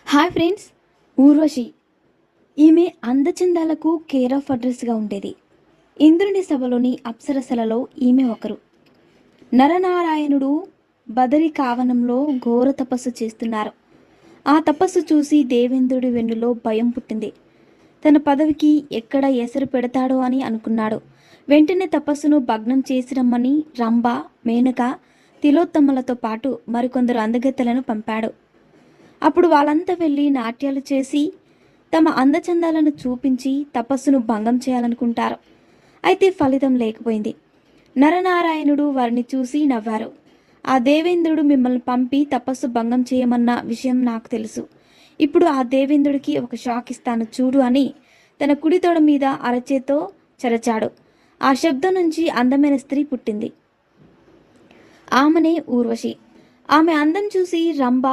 Hi friends. Urvashi ఈమె అందచందాలకు care of అడ్రస్గా ఉండేది. ఇంద్రుని సభలోని అప్సరసలలో ఈమె ఒకరు. నరనారాయణుడు బదరి కావనంలో ఘోర తపస్సు చేస్తున్నారు. ఆ తపస్సు చూసి దేవేంద్రుడి వెన్నులో భయం పుట్టింది. తన పదవికి ఎక్కడ ఎసరు పెడతాడో అని అనుకున్నాడు. వెంటనే తపస్సును భగ్నం చేసి రమ్మని రంభ, మేనక, తిలోత్తమలతో పాటు మరికొందరు అందగత్తెలను పంపాడు. అప్పుడు వాళ్ళంతా వెళ్ళి నాట్యాలు చేసి తమ అందచందాలను చూపించి తపస్సును భంగం చేయాలనుకుంటారు. అయితే ఫలితం లేకపోయింది. నరనారాయణుడు వారిని చూసి నవ్వారు. ఆ దేవేంద్రుడు మిమ్మల్ని పంపి తపస్సు భంగం చేయమన్న విషయం నాకు తెలుసు. ఇప్పుడు ఆ దేవేంద్రుడికి ఒక షాక్ ఇస్తాను చూడు అని తన కుడి తొడ మీద అరచేతో చరచాడు. ఆ శబ్దం నుంచి అందమైన స్త్రీ పుట్టింది. ఆమెనే ఊర్వశి. ఆమె అందం చూసి రంభ,